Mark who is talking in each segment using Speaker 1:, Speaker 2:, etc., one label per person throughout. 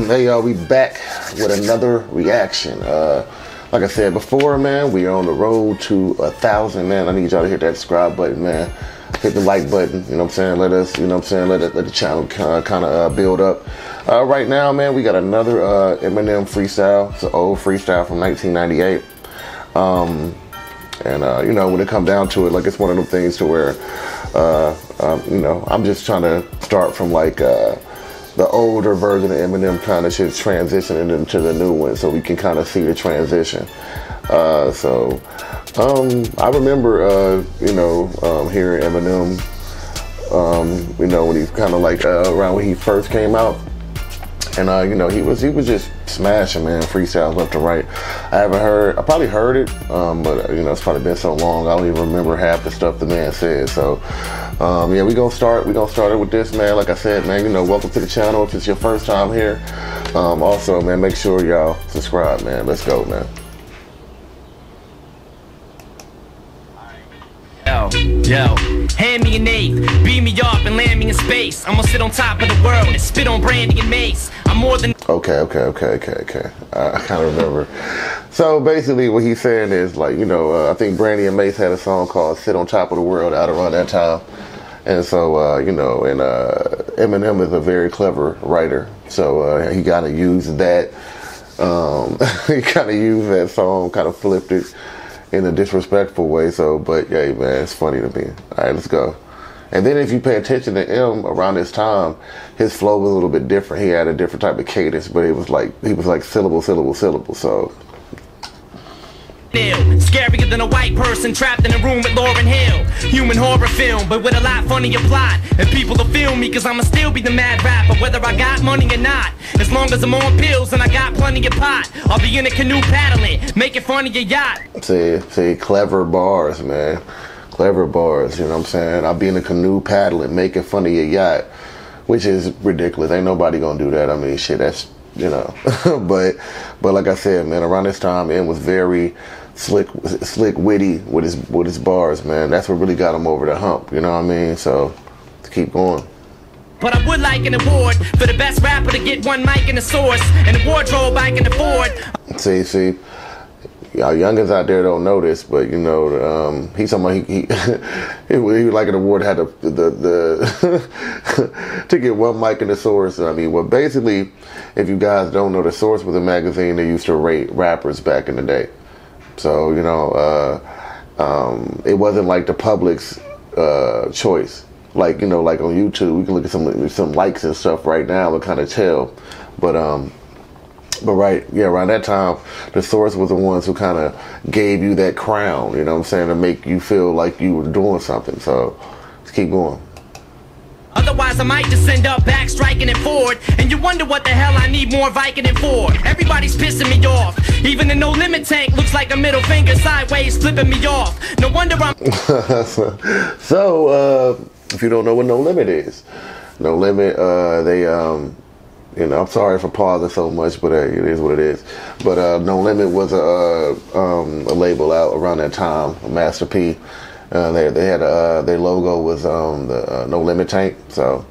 Speaker 1: Hey y'all, we back with another reaction. Like I said before, man, we are on the road to 1,000, man. I need y'all to hit that subscribe button, man. Hit the like button, you know what I'm saying? Let us, you know what I'm saying? Let the channel kind of build up. Right now, man, we got another Eminem Freestyle. It's an old freestyle from 1998. You know, when it come down to it, like, it's one of them things to where, you know, I'm just trying to start from like the older version of Eminem, kind of just transitioning into the new one, so we can kind of see the transition. I remember, you know, hearing Eminem, you know, when he's kind of like around when he first came out, and you know, he was just smashing, man, freestyles left and right. I probably heard it, but you know, it's probably been so long, I don't even remember half the stuff the man said. So yeah, we gonna start it with this, man. Like I said, man, you know, welcome to the channel if it's your first time here. Also, man, make sure y'all subscribe, man. Let's go, man.
Speaker 2: Yo, hand me an eighth, beam me up and land me in space. I'm gonna sit on top of the world and spit on brandy and mace. I'm more than... Okay.
Speaker 1: I kind of remember. So basically what he's saying is, like, you know, I think Brandy and Mace had a song called Sit on Top of the World out around that time. And so, you know, and Eminem is a very clever writer. So he kind of used that, he kind of used that song, kind of flipped it in a disrespectful way. So, but yeah, man, it's funny to me. All right, let's go. And then if you pay attention to M around this time, his flow was a little bit different. He had a different type of cadence, but he was like syllable, syllable, syllable. So
Speaker 2: scarier than a white person trapped in a room with Lauryn Hill. Human horror film, but with a lot funnier plot. And people will feel me, cause I'ma still be the mad rapper, whether I got money or not. As long as I'm on pills and I got plenty of pot, I'll be in a canoe paddling, making fun of your yacht.
Speaker 1: See, clever bars, man. Clever bars, you know what I'm saying? I'll be in a canoe paddling, making fun of your yacht, which is ridiculous. Ain't nobody gonna do that. I mean, shit, that's, you know. but like I said, man, around this time, M was very slick, witty with his bars, man. That's what really got him over the hump, you know what I mean? So, let's keep going.
Speaker 2: But I would like an award for the best rapper to get one mic and a source and a wardrobe I can afford.
Speaker 1: See, y'all youngins out there don't know this, but you know, he's talking about he would like an award had to get one mic and a source. I mean, well, basically, if you guys don't know, the Source was a magazine that used to rate rappers back in the day. So, you know, it wasn't like the public's choice. Like, you know, like on YouTube, we can look at some likes and stuff right now and kind of tell. But right, yeah, around that time, the Source was the ones who kind of gave you that crown, you know what I'm saying, to make you feel like you were doing something. So, let's keep going.
Speaker 2: Otherwise I might just end up back striking it forward, and you wonder what the hell I need more Vicodin for. Everybody's pissing me off. Even the No Limit tank looks like a middle finger sideways flipping me off. No wonder I'm...
Speaker 1: So, if you don't know what No Limit is, No Limit, they, you know, I'm sorry for pausing so much, but it is what it is. But No Limit was a label out around that time, Master P. They had their logo was the No Limit tank. So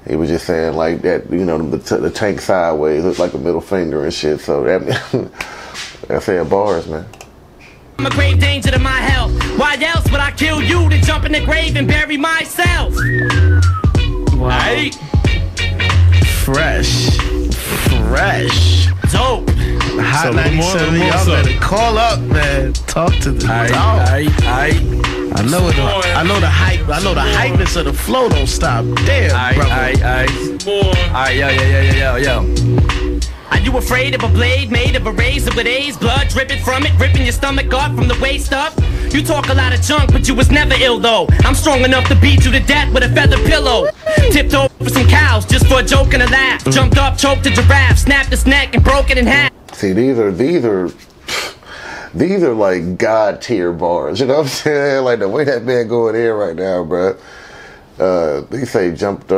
Speaker 1: he was just saying like that, you know, the tank sideways looked like a middle finger and shit. So that I said bars, man.
Speaker 2: I'm a grave danger to my health. Why else would I kill you to jump in the grave and bury myself?
Speaker 3: Wow. Right? Fresh.
Speaker 2: Dope.
Speaker 3: Hot 97, y'all better call up, man. Talk to the dog. I know the hype. I know the hypeness of the flow don't stop. Damn, brother.
Speaker 2: Yo. Are you afraid of a blade made of a razor with A's? Blood dripping from it, ripping your stomach up from the waist up? You talk a lot of junk, but you was never ill though. I'm strong enough to beat you to death with a feather pillow. Tipped over some cows just for a joke and a laugh. Jumped up, choked a giraffe, snapped its neck and broke it in half.
Speaker 1: See, these are like God tier bars, you know what I'm saying? Like the way that man going in right now, bro. They say choked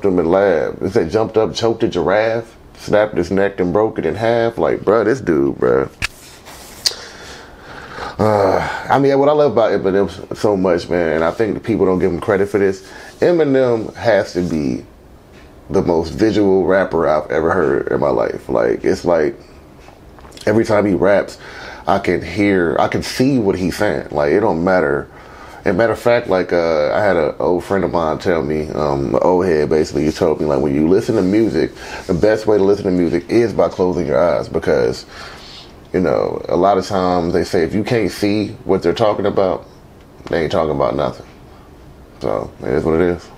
Speaker 1: him and laughed. They say jumped up, choked a giraffe, snapped his neck and broke it in half. Like, bro, this dude, bro. I mean, what I love about Eminem so much, man, and I think the people don't give him credit for this, Eminem has to be the most visual rapper I've ever heard in my life. Like, it's like every time he raps, I can see what he's saying. Like, it don't matter. And matter of fact, like, I had an old friend of mine tell me, an old head basically, he told me, like, when you listen to music, the best way to listen to music is by closing your eyes, because, you know, a lot of times they say if you can't see what they're talking about, they ain't talking about nothing. So, it is what it is.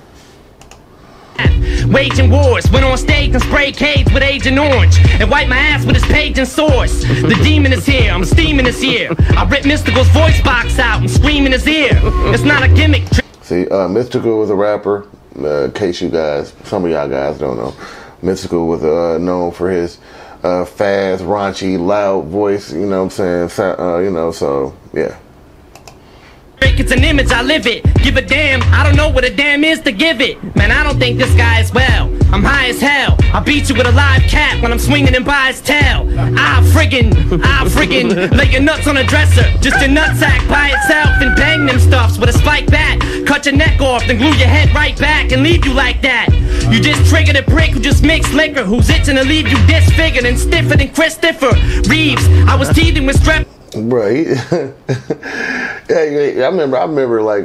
Speaker 2: Waging wars, went on stage and sprayed cades with Agent Orange and wiped my ass with his page and source. The demon is here, I'm steaming this year. I ripped Mystical's voice box out and scream in his ear. It's not a gimmick.
Speaker 1: See, Mystical was a rapper, in case you guys, some of y'all guys don't know. Mystical was known for his fast, raunchy, loud voice, you know what I'm saying? You know, so, yeah.
Speaker 2: It's an image, I live it. Give a damn, I don't know what a damn is to give it. Man, I don't think this guy is well. I'm high as hell. I beat you with a live cat when I'm swinging him by his tail. I friggin' lay your nuts on a dresser. Just a nutsack by itself and bang them stuffs with a spike bat. Cut your neck off, then glue your head right back and leave you like that. You just triggered a prick who just mixed liquor, who's itching to leave you disfigured and stiffer than Christopher Reeves. I was teething with strep.
Speaker 1: Right. Yeah, I remember like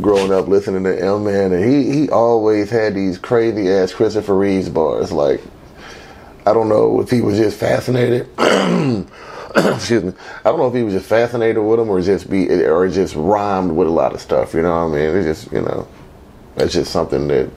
Speaker 1: growing up listening to Eminem, and he always had these crazy ass Christopher Reeves bars. Like, I don't know if he was just fascinated. Excuse me. I don't know if he was just fascinated with them, or just rhymed with a lot of stuff. You know what I mean? It's just, you know, it's just something that.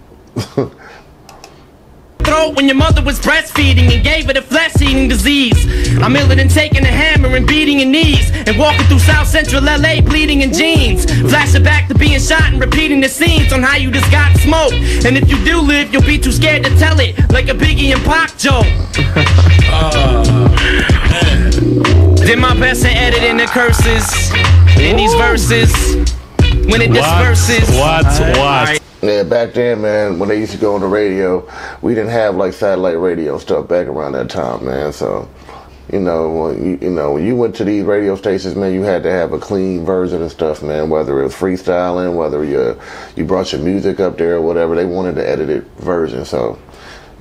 Speaker 2: Throat when your mother was breastfeeding and gave her the flesh-eating disease. I'm iller than taking a hammer and beating your knees and walking through South Central LA bleeding in jeans. Flashing back to being shot and repeating the scenes on how you just got smoked. And if you do live, you'll be too scared to tell it, like a Biggie and Pac joke. Did my best to edit in the curses in these verses when it disperses.
Speaker 4: What?
Speaker 1: Yeah, back then, man, when they used to go on the radio, we didn't have like satellite radio and stuff back around that time, man. So, you know, when you went to these radio stations, man, you had to have a clean version of stuff, man. Whether it was freestyling, whether you brought your music up there or whatever, they wanted the edited version. So,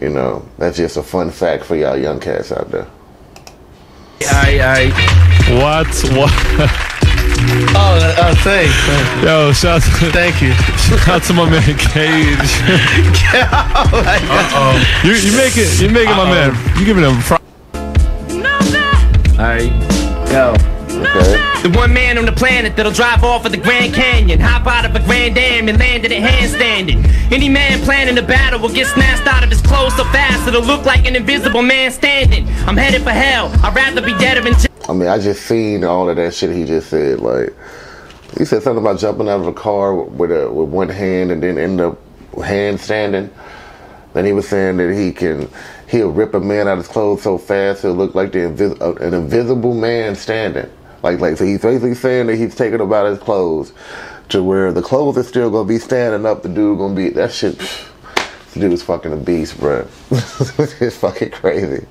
Speaker 1: you know, that's just a fun fact for y'all young cats out there.
Speaker 4: What?
Speaker 3: Oh, thanks.
Speaker 4: Yo, shout out,
Speaker 3: Thank you.
Speaker 4: shout out to my man Cage.
Speaker 3: Oh my God.
Speaker 4: You making my man. You giving him.
Speaker 3: Yo.
Speaker 1: Okay.
Speaker 2: The one man on the planet that'll drive off of the Grand Canyon, hop out of a Grand Dam and land at a handstanding. Any man planning a battle will get snatched out of his clothes so fast it'll look like an invisible man standing. I'm headed for hell. I'd rather be dead than.
Speaker 1: I mean, I just seen all of that shit he just said. Like, he said something about jumping out of a car with one hand and then end up handstanding. Then he was saying that he'll rip a man out of his clothes so fast it'll look like an invisible man standing. Like, so he's basically saying that he's taking him out of his clothes to where the clothes are still gonna be standing up. The dude gonna be that shit. This dude's fucking a beast, bro. It's fucking crazy.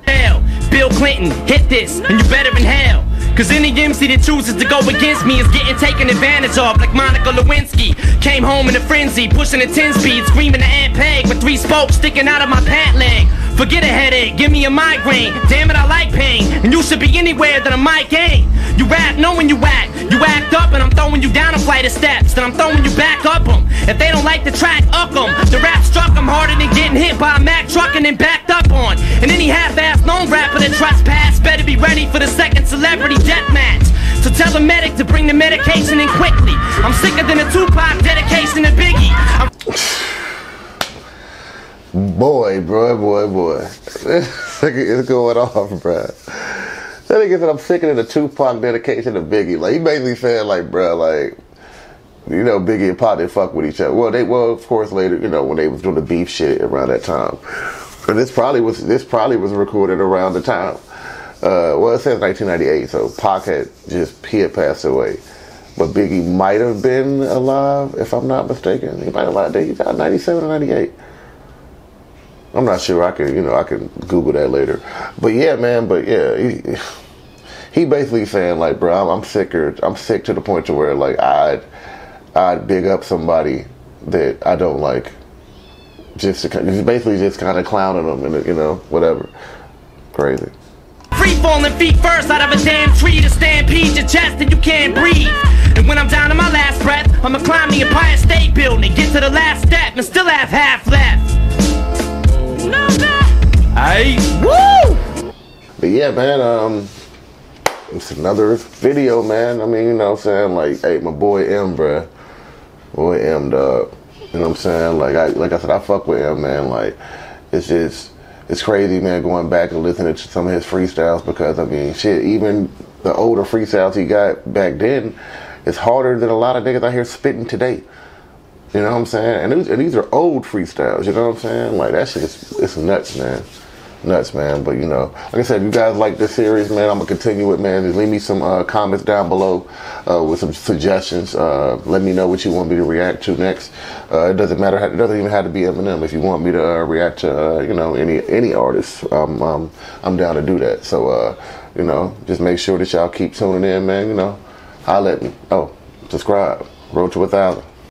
Speaker 2: Hell, Bill Clinton, hit this, and you better inhale. Cause any MC that chooses to go against me is getting taken advantage of, like Monica Lewinsky. Came home in a frenzy, pushing a 10-speed, screaming at Aunt Peg with 3 spokes sticking out of my pant leg. Forget a headache, give me a migraine. Damn it, I like pain, and you should be anywhere that a mic ain't. You rap knowing you act up, and I'm throwing you down a flight of steps, then I'm throwing you back up them. If they don't like the track, up them. The rap struck them harder than getting hit by a Mack truck and then backed up on. And any half-ass known rapper that trespass better be ready for the second celebrity death match. So tell a medic to bring the medication in quickly. I'm sicker than a Tupac dedication to Biggie.
Speaker 1: Boy. It's going off, bro. That nigga said I'm sicker than a Tupac dedication to Biggie. Like, he basically said, like, bro, like, you know, Biggie and Pac, they fuck with each other. Well, of course, later, you know, when they was doing the beef shit around that time. But this probably was recorded around the time. Well, it says 1998, so Pac had passed away. But Biggie might have been alive, if I'm not mistaken. He might have died. He died 97 or 98. I'm not sure. I can Google that later. But yeah, man. But yeah, he basically saying like, bro, I'm sick to the point to where like I'd big up somebody that I don't like. Just basically just kind of clowning them and, you know, whatever. Crazy.
Speaker 2: Free falling feet first out of a damn tree to stampede your chest and you can't breathe. And when I'm down to my last breath, I'ma climb the Empire State Building, get to the last step and still have half left.
Speaker 3: Aight.
Speaker 2: Woo!
Speaker 1: But yeah, man, it's another video, man. I mean, you know what I'm saying? Like, hey, my boy M, bruh. Boy M, dog. You know what I'm saying? Like I said, I fuck with him, man. Like, it's crazy, man, going back and listening to some of his freestyles because, I mean, shit, even the older freestyles he got back then, it's harder than a lot of niggas out here spitting today. You know what I'm saying? And these are old freestyles, you know what I'm saying? Like, that shit it's nuts, man. Nuts, man. But, you know, like I said, if you guys like this series, man, I'm going to continue it, man. Just leave me some comments down below with some suggestions. Let me know what you want me to react to next. It doesn't matter. It doesn't even have to be Eminem. If you want me to react to, you know, any artist, I'm down to do that. So, you know, just make sure that y'all keep tuning in, man. You know, holla at me. Oh, subscribe. Road to 1,000.